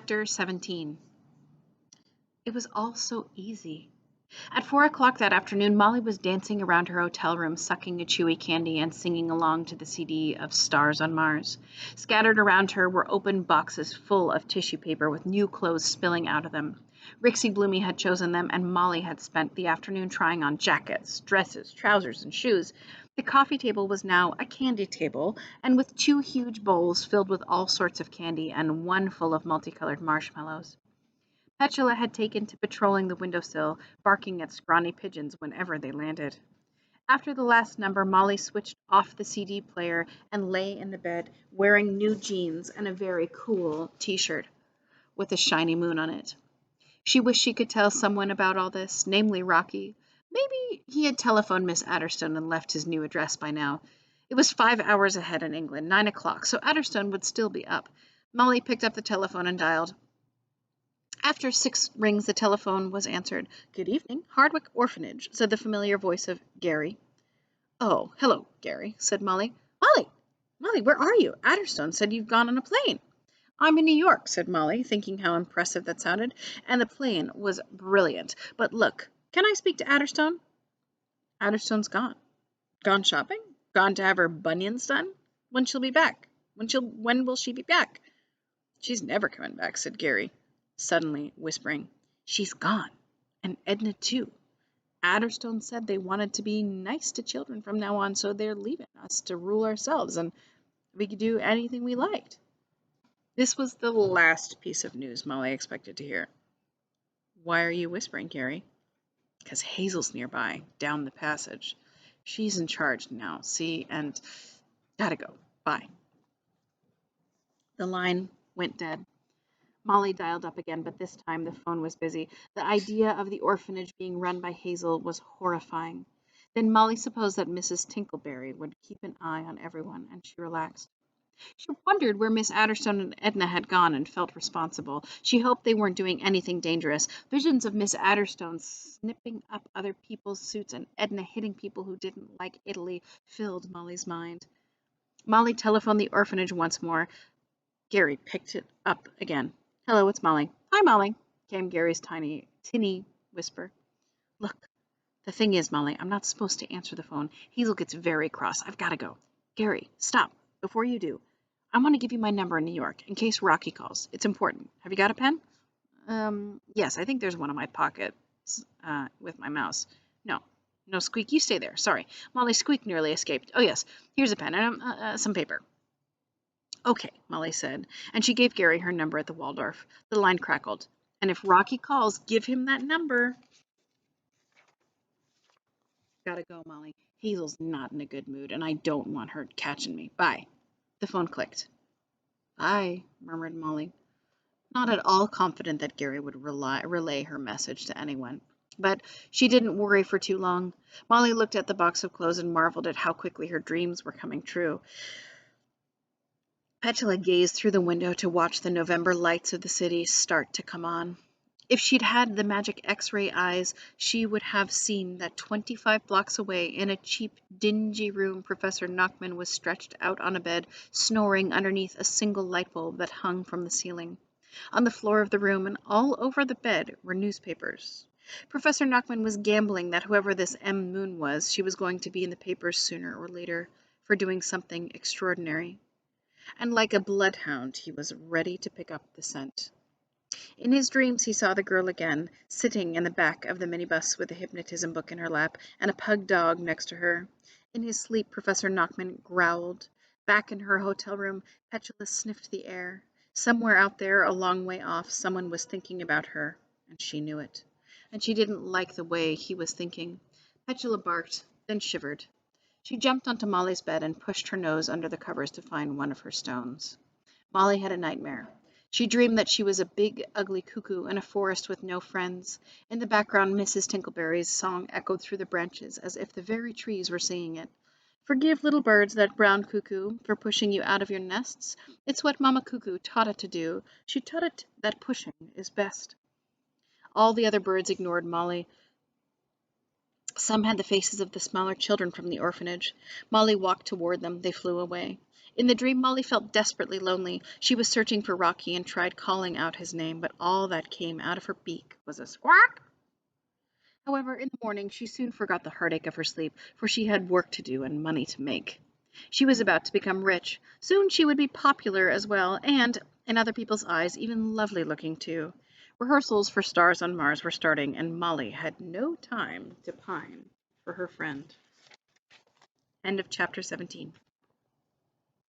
Chapter 17. It was all so easy. At 4 o'clock that afternoon, Molly was dancing around her hotel room, sucking a chewy candy and singing along to the CD of Stars on Mars. Scattered around her were open boxes full of tissue paper with new clothes spilling out of them. Rixie Bloomy had chosen them, and Molly had spent the afternoon trying on jackets, dresses, trousers, and shoes. The coffee table was now a candy table, and with 2 huge bowls filled with all sorts of candy and one full of multicolored marshmallows. Petula had taken to patrolling the windowsill, barking at scrawny pigeons whenever they landed. After the last number, Molly switched off the CD player and lay in the bed, wearing new jeans and a very cool t-shirt with a shiny moon on it. She wished she could tell someone about all this, namely Rocky. Maybe he had telephoned Miss Adderstone and left his new address by now. It was 5 hours ahead in England, 9 o'clock, so Adderstone would still be up. Molly picked up the telephone and dialed. After 6 rings, the telephone was answered. "Good evening, Hardwick Orphanage," said the familiar voice of Gary. "Oh, hello, Gary," said Molly. Molly, where are you? Adderstone said you've gone on a plane." "I'm in New York," said Molly, thinking how impressive that sounded, and the plane was brilliant. "But look, can I speak to Adderstone?" "Adderstone's gone." "Gone shopping? Gone to have her bunions done? When she'll be back? When will she be back?" "She's never coming back," said Gary, suddenly whispering. "She's gone. And Edna, too. Adderstone said they wanted to be nice to children from now on, so they're leaving us to rule ourselves, and we could do anything we liked." This was the last piece of news Molly expected to hear. "Why are you whispering, Gary?" "'Cause Hazel's nearby, down the passage. She's in charge now, see, and gotta go. Bye." The line went dead. Molly dialed up again, but this time the phone was busy. The idea of the orphanage being run by Hazel was horrifying. Then Molly supposed that Mrs. Tinkleberry would keep an eye on everyone, and she relaxed. She wondered where Miss Adderstone and Edna had gone and felt responsible. She hoped they weren't doing anything dangerous. Visions of Miss Adderstone snipping up other people's suits and Edna hitting people who didn't like Italy filled Molly's mind. Molly telephoned the orphanage once more. Gary picked it up again. "Hello, it's Molly." "Hi, Molly," came Gary's tinny whisper. "Look, the thing is, Molly, I'm not supposed to answer the phone. Hazel gets very cross. I've got to go." "Gary, stop. Before you do, I want to give you my number in New York, in case Rocky calls. It's important. Have you got a pen?" Yes, I think there's one in my pocket, with my mouse. No, Squeak, you stay there. Sorry. Molly, Squeak nearly escaped. Oh, yes, here's a pen and some paper." "Okay," Molly said, and she gave Gary her number at the Waldorf. The line crackled. "And if Rocky calls, give him that number." "Gotta go, Molly. Hazel's not in a good mood, and I don't want her catching me. Bye." The phone clicked. "Bye," murmured Molly, not at all confident that Gary would relay her message to anyone. But she didn't worry for too long. Molly looked at the box of clothes and marveled at how quickly her dreams were coming true. Petula gazed through the window to watch the November lights of the city start to come on. If she'd had the magic X-ray eyes, she would have seen that 25 blocks away, in a cheap, dingy room, Professor Nachman was stretched out on a bed, snoring underneath a single light bulb that hung from the ceiling. On the floor of the room and all over the bed were newspapers. Professor Nachman was gambling that whoever this M. Moon was, she was going to be in the papers sooner or later for doing something extraordinary. And like a bloodhound, he was ready to pick up the scent. In his dreams, he saw the girl again, sitting in the back of the minibus with a hypnotism book in her lap and a pug dog next to her. In his sleep, Professor Nachman growled. Back in her hotel room, Petula sniffed the air. Somewhere out there, a long way off, someone was thinking about her, and she knew it. And she didn't like the way he was thinking. Petula barked, then shivered. She jumped onto Molly's bed and pushed her nose under the covers to find one of her stones. Molly had a nightmare. She dreamed that she was a big, ugly cuckoo in a forest with no friends. In the background, Mrs. Tinkleberry's song echoed through the branches as if the very trees were singing it. "Forgive, little birds, that brown cuckoo for pushing you out of your nests. It's what Mamma Cuckoo taught it to do. She taught it that pushing is best." All the other birds ignored Molly. Some had the faces of the smaller children from the orphanage. Molly walked toward them. They flew away. In the dream, Molly felt desperately lonely. She was searching for Rocky and tried calling out his name, but all that came out of her beak was a squawk. However, in the morning, she soon forgot the heartache of her sleep, for she had work to do and money to make. She was about to become rich. Soon she would be popular as well, and, in other people's eyes, even lovely looking too. Rehearsals for Stars on Mars were starting, and Molly had no time to pine for her friend. End of chapter 17.